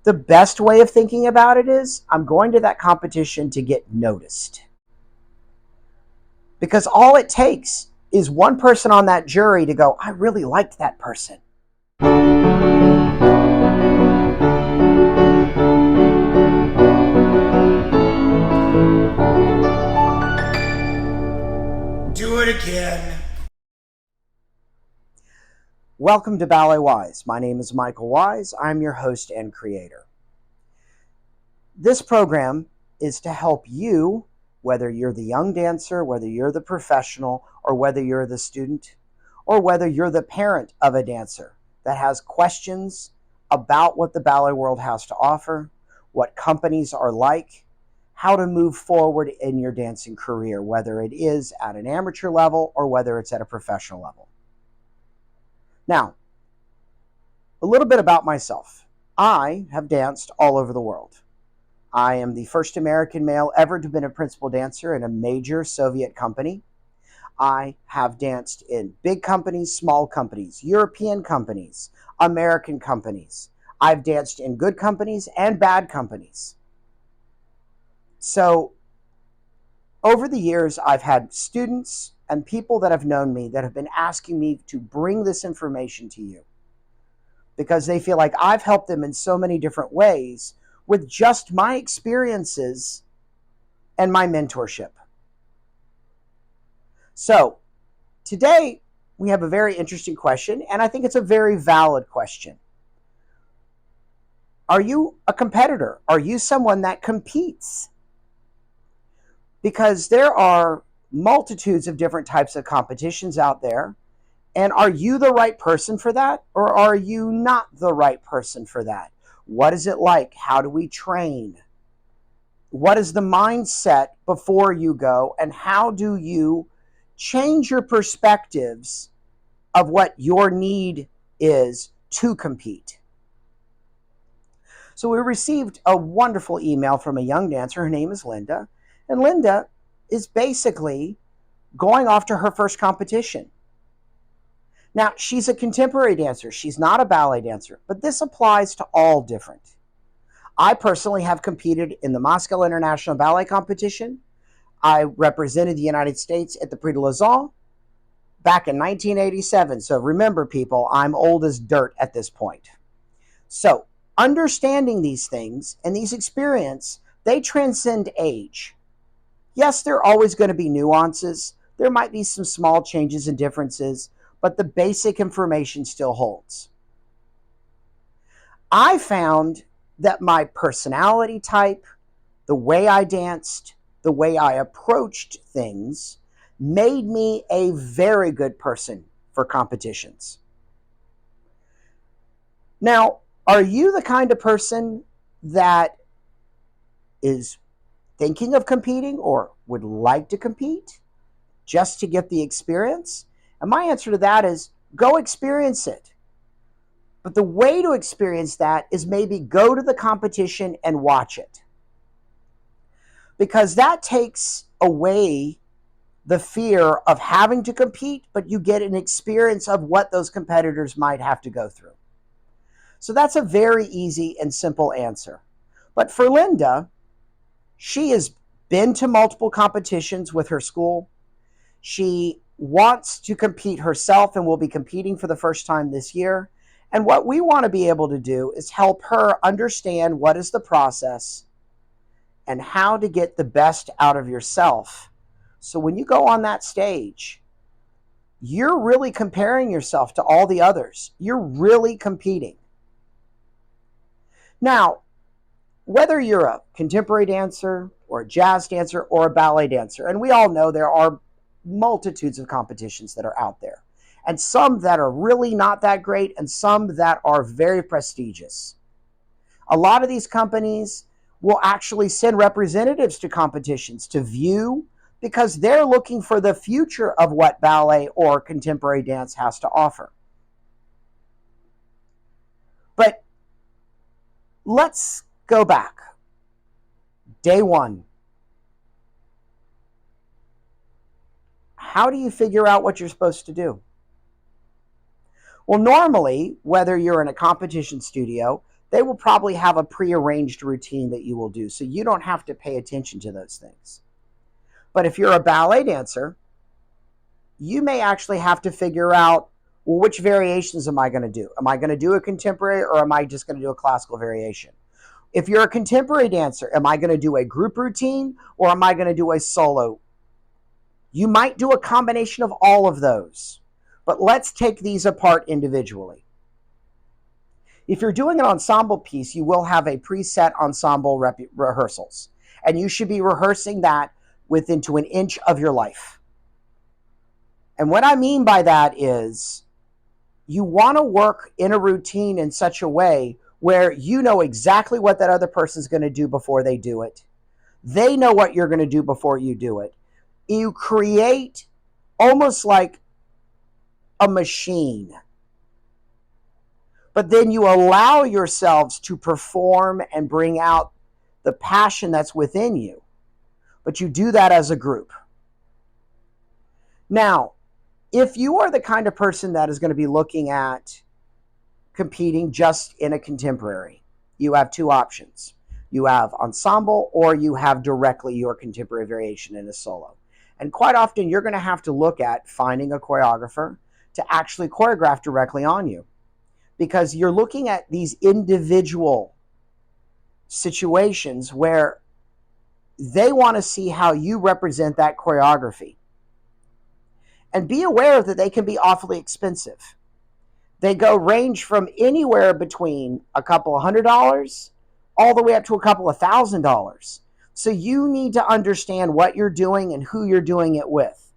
The best way of thinking about it is I'm going to that competition to get noticed. Because all it takes is one person on that jury to go, I really liked that person. Do it again. Welcome to BalletWise. My name is Michael Wise. I'm your host and creator. This program is to help you, whether you're the young dancer, whether you're the professional, or whether you're the student, or whether you're the parent of a dancer that has questions about what the ballet world has to offer, what companies are like, how to move forward in your dancing career, whether it is at an amateur level or whether it's at a professional level. Now, a little bit about myself. I have danced all over the world. I am the first American male ever to have been a principal dancer in a major Soviet company. I have danced in big companies, small companies, European companies, American companies. I've danced in good companies and bad companies. So over the years, I've had students and people that have known me that have been asking me to bring this information to you because they feel like I've helped them in so many different ways with just my experiences and my mentorship. So today we have a very interesting question, and I think it's a very valid question. Are you a competitor? Are you someone that competes? Because there are multitudes of different types of competitions out there. And are you the right person for that, or are you not the right person for that? What is it like? How do we train? What is the mindset before you go? And how do you change your perspectives of what your need is to compete? So we received a wonderful email from a young dancer. Her name is Linda. And Linda is basically going off to her first competition. Now, she's a contemporary dancer. She's not a ballet dancer, but this applies to all different. I personally have competed in the Moscow International Ballet Competition. I represented the United States at the Prix de Lausanne back in 1987. So remember, people, I'm old as dirt at this point. So understanding these things and these experiences, they transcend age. Yes, there are always going to be nuances. There might be some small changes and differences, but the basic information still holds. I found that my personality type, the way I danced, the way I approached things, made me a very good person for competitions. Now, are you the kind of person that is thinking of competing or would like to compete just to get the experience? And my answer to that is go experience it. But the way to experience that is maybe go to the competition and watch it. Because that takes away the fear of having to compete, but you get an experience of what those competitors might have to go through. So that's a very easy and simple answer. But for Linda, she has been to multiple competitions with her school. She wants to compete herself and will be competing for the first time this year. And what we want to be able to do is help her understand what is the process and how to get the best out of yourself. So when you go on that stage, you're really comparing yourself to all the others. You're really competing. Now, whether you're a contemporary dancer or a jazz dancer or a ballet dancer, and we all know there are multitudes of competitions that are out there, and some that are really not that great and some that are very prestigious. A lot of these companies will actually send representatives to competitions to view because they're looking for the future of what ballet or contemporary dance has to offer. But let's go back. Day one. How do you figure out what you're supposed to do? Well, normally, whether you're in a competition studio, they will probably have a prearranged routine that you will do, so you don't have to pay attention to those things. But if you're a ballet dancer, you may actually have to figure out, well, which variations am I going to do? Am I going to do a contemporary, or am I just going to do a classical variation? If you're a contemporary dancer, am I going to do a group routine, or am I going to do a solo? You might do a combination of all of those, but let's take these apart individually. If you're doing an ensemble piece, you will have a preset ensemble rehearsals, and you should be rehearsing that within to an inch of your life. And what I mean by that is you want to work in a routine in such a way where you know exactly what that other person's going to do before they do it. They know what you're going to do before you do it. You create almost like a machine. But then you allow yourselves to perform and bring out the passion that's within you. But you do that as a group. Now, if you are the kind of person that is going to be looking at competing just in a contemporary, you have two options. You have ensemble, or you have directly your contemporary variation in a solo. And quite often you're going to have to look at finding a choreographer to actually choreograph directly on you, because you're looking at these individual situations where they want to see how you represent that choreography. And be aware that they can be awfully expensive. They range from anywhere between a couple of $100 all the way up to a couple of $1,000. So you need to understand what you're doing and who you're doing it with.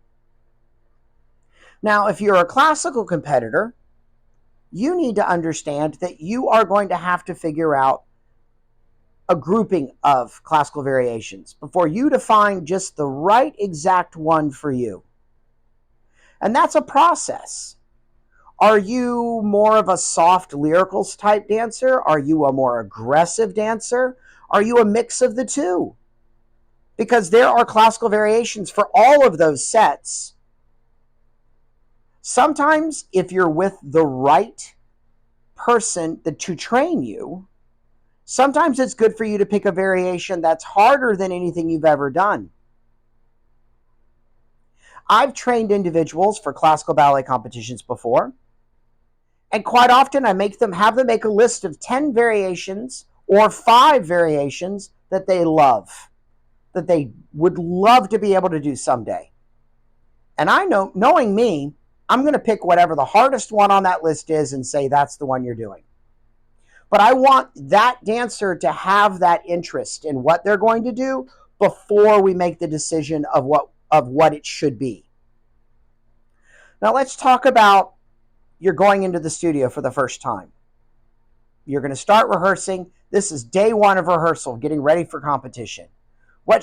Now, if you're a classical competitor, you need to understand that you are going to have to figure out a grouping of classical variations before you define just the right exact one for you. And that's a process. Are you more of a soft lyricals type dancer? Are you a more aggressive dancer? Are you a mix of the two? Because there are classical variations for all of those sets. Sometimes if you're with the right person to train you, sometimes it's good for you to pick a variation that's harder than anything you've ever done. I've trained individuals for classical ballet competitions before, and quite often I have them make a list of 10 variations or 5 variations that they love, that they would love to be able to do someday. And I know, knowing me, I'm going to pick whatever the hardest one on that list is and say that's the one you're doing. But I want that dancer to have that interest in what they're going to do before we make the decision of what it should be. Now let's talk about you're going into the studio for the first time. You're going to start rehearsing. This is day 1 of rehearsal, getting ready for competition. How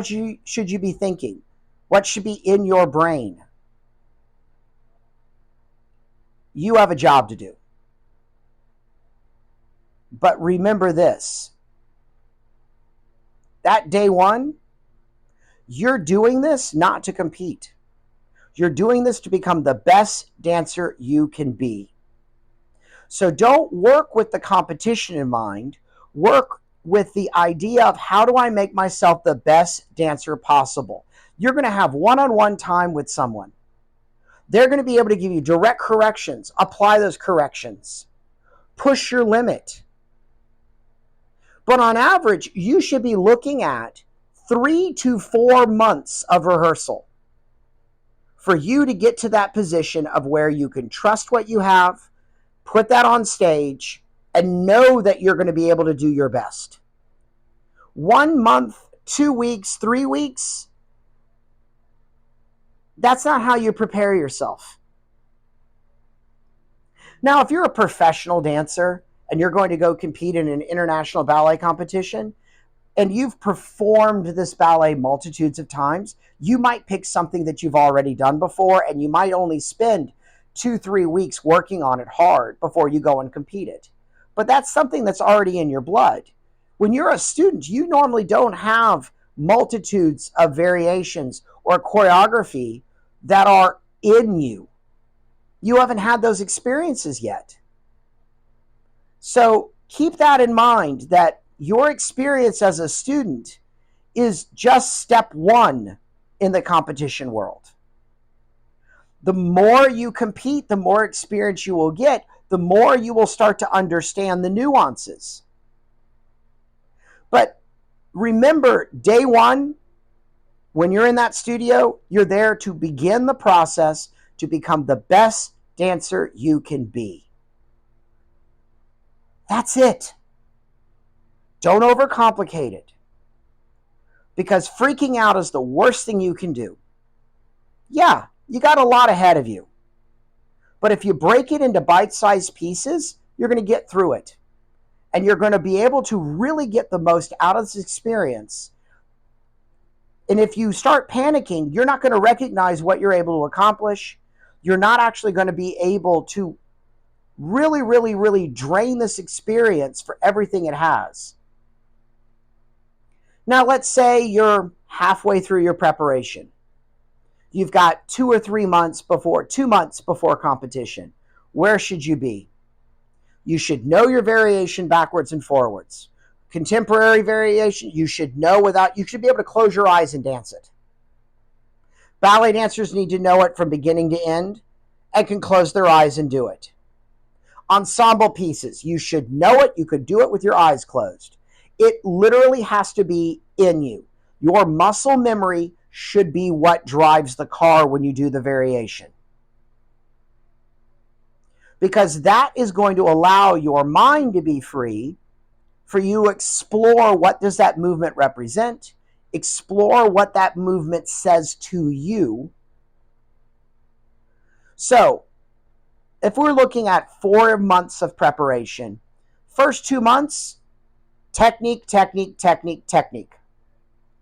should you be thinking? What should be in your brain? You have a job to do. But remember this. That day 1, you're doing this not to compete. You're doing this to become the best dancer you can be. So don't work with the competition in mind. Work with the idea of how do I make myself the best dancer possible. You're going to have one-on-one time with someone. They're going to be able to give you direct corrections. Apply those corrections. Push your limit. But on average, you should be looking at 3 to 4 months of rehearsal for you to get to that position of where you can trust what you have, put that on stage, and know that you're going to be able to do your best. 1 month, 2 weeks, 3 weeks, that's not how you prepare yourself. Now, if you're a professional dancer and you're going to go compete in an international ballet competition, and you've performed this ballet multitudes of times, you might pick something that you've already done before, and you might only spend 2-3 weeks working on it hard before you go and compete it. But that's something that's already in your blood. When you're a student, you normally don't have multitudes of variations or choreography that are in you. You haven't had those experiences yet. So keep that in mind, that your experience as a student is just step one in the competition world. The more you compete, the more experience you will get, the more you will start to understand the nuances. But remember, day one, when you're in that studio, you're there to begin the process to become the best dancer you can be. That's it. Don't overcomplicate it, because freaking out is the worst thing you can do. Yeah, you got a lot ahead of you, but if you break it into bite-sized pieces, you're going to get through it, and you're going to be able to really get the most out of this experience. And if you start panicking, you're not going to recognize what you're able to accomplish. You're not actually going to be able to really, really, really drain this experience for everything it has. Now, let's say you're halfway through your preparation. You've got 2 months before competition. Where should you be? You should know your variation backwards and forwards. Contemporary variation, you should be able to close your eyes and dance it. Ballet dancers need to know it from beginning to end and can close their eyes and do it. Ensemble pieces, you should know it. You could do it with your eyes closed. It literally has to be in you. Your muscle memory should be what drives the car when you do the variation, because that is going to allow your mind to be free for you to explore what does that movement represent, explore what that movement says to you. So if we're looking at 4 months of preparation, first 2 months, technique, technique, technique, technique,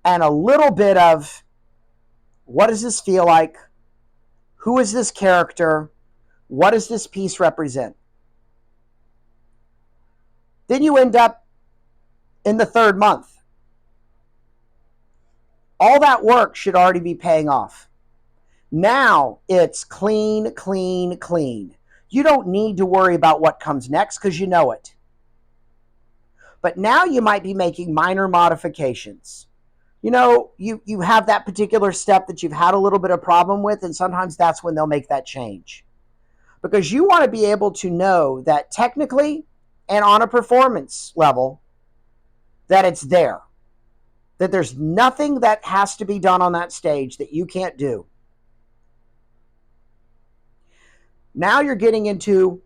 and a little bit of what does this feel like? Who is this character? What does this piece represent? Then you end up in the 3rd month. All that work should already be paying off. Now it's clean, clean, clean. You don't need to worry about what comes next because you know it. But now you might be making minor modifications. You have that particular step that you've had a little bit of problem with, and sometimes that's when they'll make that change. Because you want to be able to know that technically and on a performance level, that it's there. That there's nothing that has to be done on that stage that you can't do. Now you're getting into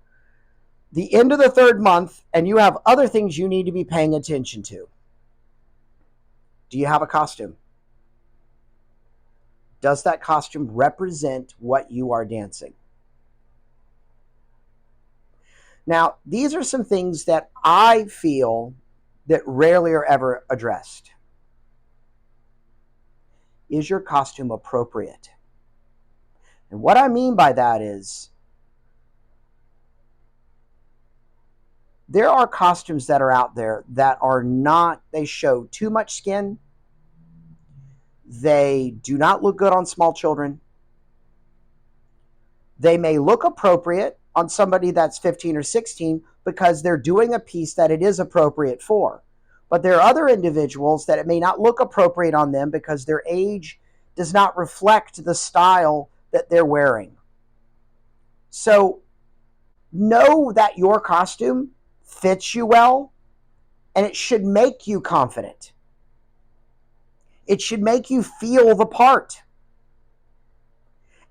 the end of the 3rd month, and you have other things you need to be paying attention to. Do you have a costume? Does that costume represent what you are dancing? Now, these are some things that I feel that rarely are ever addressed. Is your costume appropriate? And what I mean by that is, there are costumes that are out there that are not, they show too much skin. They do not look good on small children. They may look appropriate on somebody that's 15 or 16 because they're doing a piece that it is appropriate for. But there are other individuals that it may not look appropriate on them because their age does not reflect the style that they're wearing. So know that your costume fits you well, and it should make you confident. It should make you feel the part.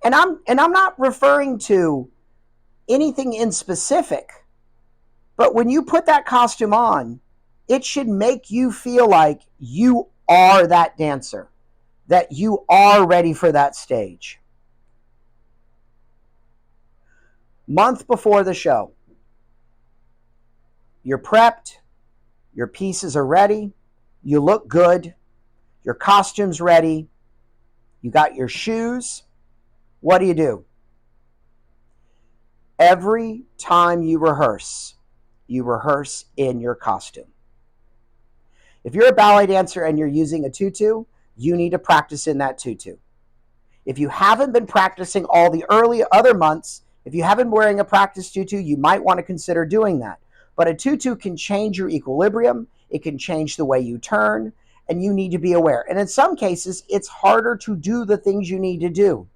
And I'm not referring to anything in specific, but when you put that costume on, it should make you feel like you are that dancer, that you are ready for that stage. Month before the show, you're prepped, your pieces are ready, you look good, your costume's ready, you got your shoes. What do? Every time you rehearse in your costume. If you're a ballet dancer and you're using a tutu, you need to practice in that tutu. If you haven't been practicing all the other months, if you haven't been wearing a practice tutu, you might want to consider doing that. But a tutu can change your equilibrium. It can change the way you turn, and you need to be aware. And in some cases, it's harder to do the things you need to do.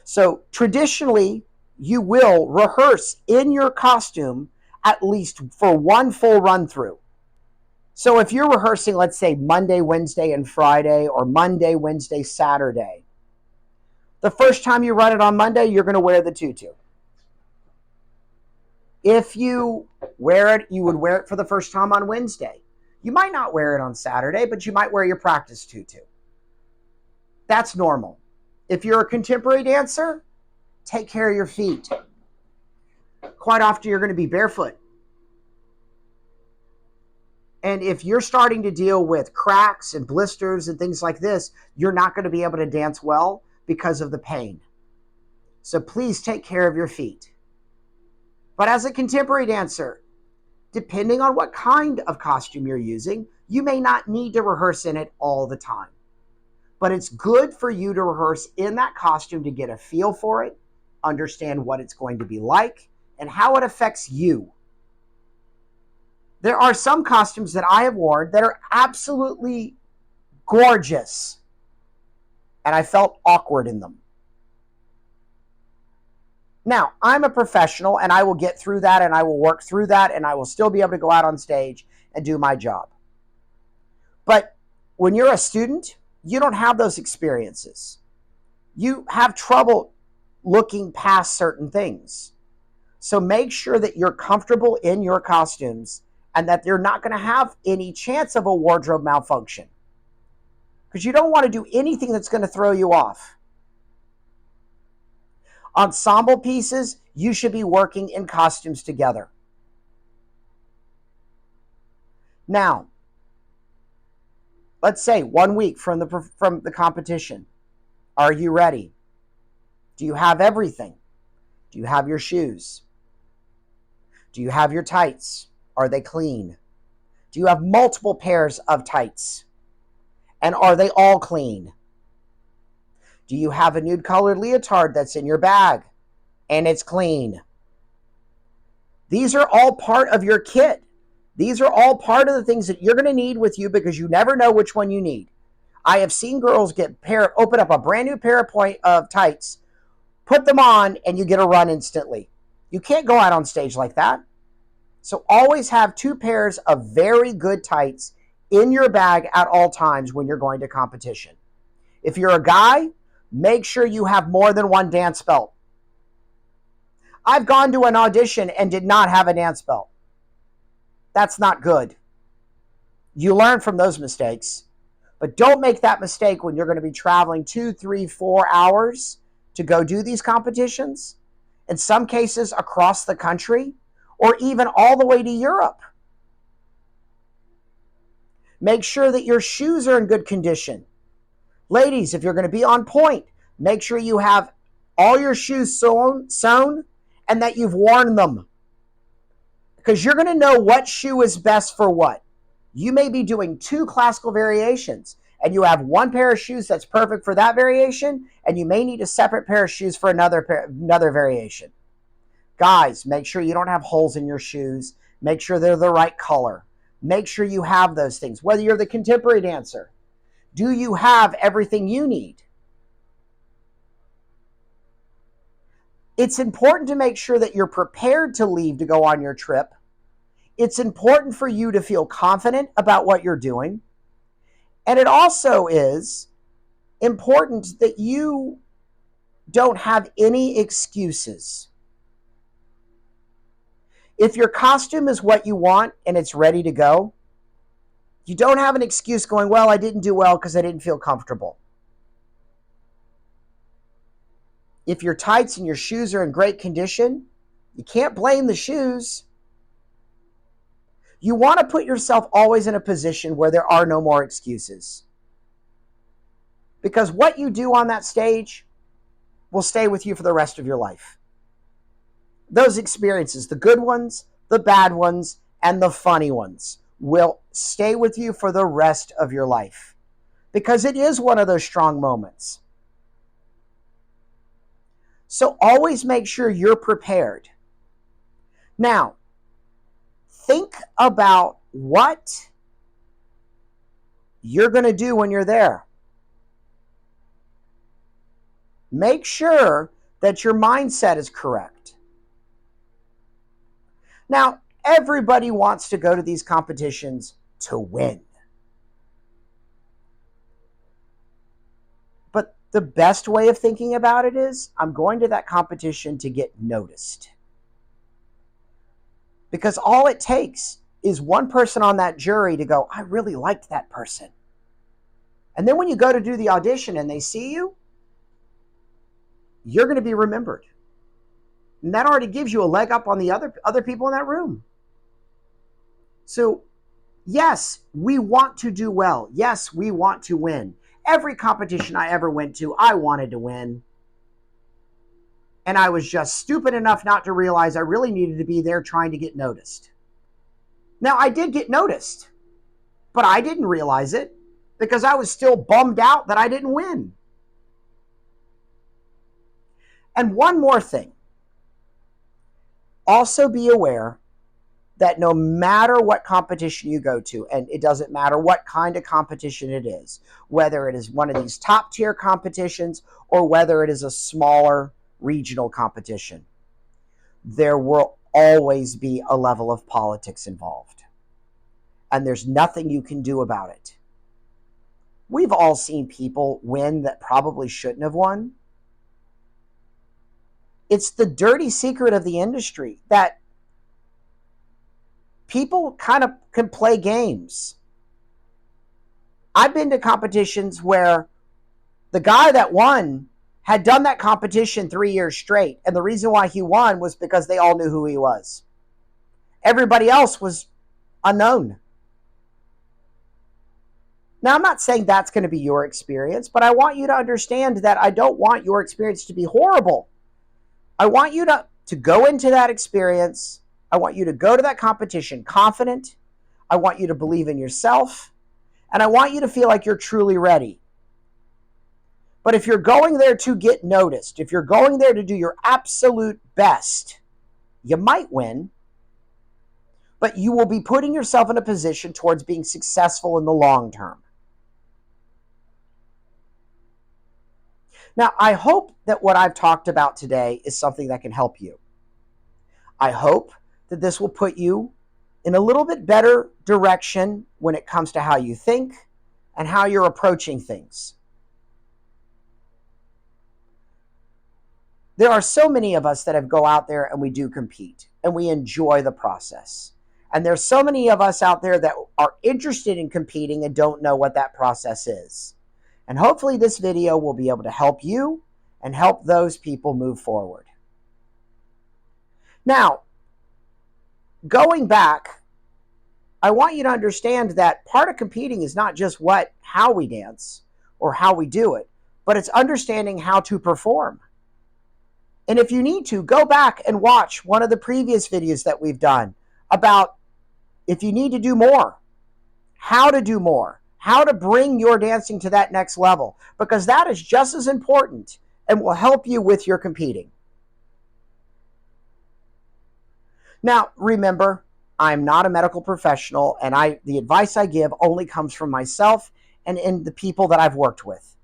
So traditionally, you will rehearse in your costume at least for one full run through. So if you're rehearsing, let's say Monday, Wednesday, and Friday, or Monday, Wednesday, Saturday, the first time you run it on Monday, you're going to wear the tutu. If you wear it, you would wear it for the first time on Wednesday. You might not wear it on Saturday, but you might wear your practice tutu. That's normal. If you're a contemporary dancer, take care of your feet. Quite often you're going to be barefoot. And if you're starting to deal with cracks and blisters and things like this, you're not going to be able to dance well because of the pain. So please take care of your feet. But as a contemporary dancer, depending on what kind of costume you're using, you may not need to rehearse in it all the time. But it's good for you to rehearse in that costume to get a feel for it, understand what it's going to be like, and how it affects you. There are some costumes that I have worn that are absolutely gorgeous, and I felt awkward in them. Now, I'm a professional, and I will get through that, and I will work through that, and I will still be able to go out on stage and do my job. But when you're a student, you don't have those experiences. You have trouble looking past certain things. So make sure that you're comfortable in your costumes and that you're not going to have any chance of a wardrobe malfunction. Because you don't want to do anything that's going to throw you off. Ensemble pieces, you should be working in costumes together. Now, let's say 1 week from the competition. Are you ready? Do you have everything? Do you have your shoes? Do you have your tights? Are they clean? Do you have multiple pairs of tights? And are they all clean? Do you have a nude colored leotard that's in your bag and it's clean? These are all part of your kit. These are all part of the things that you're going to need with you because you never know which one you need. I have seen girls open up a brand new pair of tights, put them on, and you get a run instantly. You can't go out on stage like that. So always have 2 pairs of very good tights in your bag at all times when you're going to competition. If you're a guy, make sure you have more than 1 dance belt. I've gone to an audition and did not have a dance belt. That's not good. You learn from those mistakes, but don't make that mistake when you're going to be traveling 2, 3, 4 hours to go do these competitions, in some cases across the country, or even all the way to Europe. Make sure that your shoes are in good condition. Ladies, if you're going to be on point, make sure you have all your shoes sewn and that you've worn them. Because you're going to know what shoe is best for what. You may be doing 2 classical variations, and you have 1 pair of shoes that's perfect for that variation, and you may need a separate pair of shoes for another variation. Guys, make sure you don't have holes in your shoes. Make sure they're the right color. Make sure you have those things. Whether you're the contemporary dancer, do you have everything you need? It's important to make sure that you're prepared to leave to go on your trip. It's important for you to feel confident about what you're doing. And it also is important that you don't have any excuses. If your costume is what you want and it's ready to go, you don't have an excuse going, well, I didn't do well because I didn't feel comfortable. If your tights and your shoes are in great condition, you can't blame the shoes. You want to put yourself always in a position where there are no more excuses. Because what you do on that stage will stay with you for the rest of your life. Those experiences, the good ones, the bad ones, and the funny ones, will stay with you for the rest of your life. Because it is one of those strong moments. So always make sure you're prepared. Now, think about what you're going to do when you're there. Make sure that your mindset is correct. Now, everybody wants to go to these competitions to win. But the best way of thinking about it is, I'm going to that competition to get noticed. Because all it takes is one person on that jury to go, I really liked that person. And then when you go to do the audition and they see you, you're going to be remembered. And that already gives you a leg up on the other people in that room. So, yes, we want to do well. Yes, we want to win. Every competition I ever went to, I wanted to win. And I was just stupid enough not to realize I really needed to be there trying to get noticed. Now, I did get noticed, but I didn't realize it because I was still bummed out that I didn't win. And one more thing. Also be aware that no matter what competition you go to, and it doesn't matter what kind of competition it is, whether it is one of these top tier competitions or whether it is a smaller regional competition, there will always be a level of politics involved. And there's nothing you can do about it. We've all seen people win that probably shouldn't have won. It's the dirty secret of the industry that people kind of can play games. I've been to competitions where the guy that won had done that competition 3 years straight. And the reason why he won was because they all knew who he was. Everybody else was unknown. Now, I'm not saying that's going to be your experience, but I want you to understand that I don't want your experience to be horrible. I want you to go into that experience. I want you to go to that competition confident. I want you to believe in yourself. And I want you to feel like you're truly ready. But if you're going there to get noticed, if you're going there to do your absolute best, you might win, but you will be putting yourself in a position towards being successful in the long term. Now, I hope that what I've talked about today is something that can help you. I hope that this will put you in a little bit better direction when it comes to how you think and how you're approaching things. There are so many of us that go out there and we do compete and we enjoy the process. And there's so many of us out there that are interested in competing and don't know what that process is. And hopefully this video will be able to help you and help those people move forward. Now, going back, I want you to understand that part of competing is not just how we dance or how we do it, but it's understanding how to perform. And if you need to, go back and watch one of the previous videos that we've done about if you need to do more, how to do more, how to bring your dancing to that next level, because that is just as important and will help you with your competing. Now, remember, I'm not a medical professional, and the advice I give only comes from myself and in the people that I've worked with.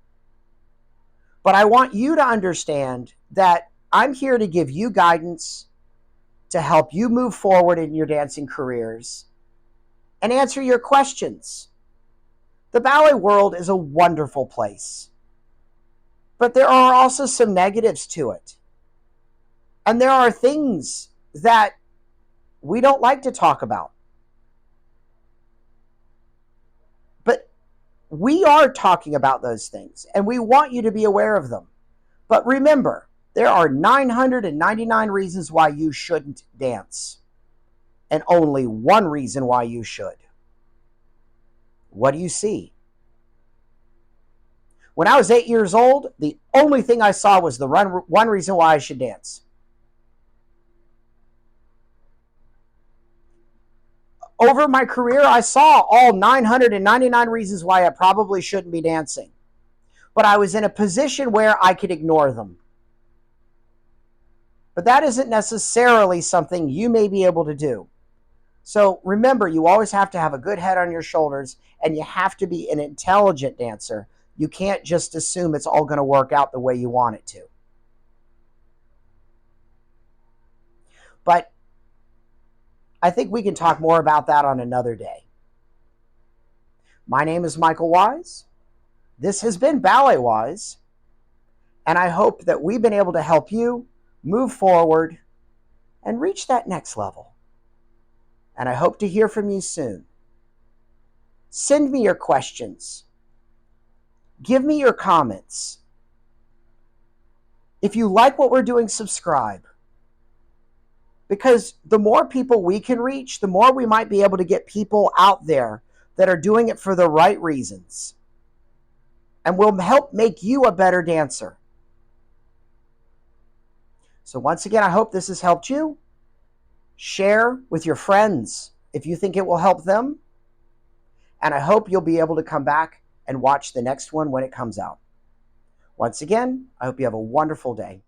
But I want you to understand that I'm here to give you guidance to help you move forward in your dancing careers and answer your questions. The ballet world is a wonderful place, but there are also some negatives to it. And there are things that we don't like to talk about. But we are talking about those things, and we want you to be aware of them. But remember, there are 999 reasons why you shouldn't dance, and only one reason why you should. What do you see? When I was 8 years old, the only thing I saw was the one reason why I should dance. Over my career, I saw all 999 reasons why I probably shouldn't be dancing. But I was in a position where I could ignore them. But that isn't necessarily something you may be able to do. So remember, you always have to have a good head on your shoulders, and you have to be an intelligent dancer. You can't just assume it's all going to work out the way you want it to. But I think we can talk more about that on another day. My name is Michael Wise. This has been BalletWise, and I hope that we've been able to help you move forward and reach that next level. And I hope to hear from you soon. Send me your questions. Give me your comments. If you like what we're doing, subscribe. Because the more people we can reach, the more we might be able to get people out there that are doing it for the right reasons. And will help make you a better dancer. So once again, I hope this has helped you. Share with your friends if you think it will help them. And I hope you'll be able to come back and watch the next one when it comes out. Once again, I hope you have a wonderful day.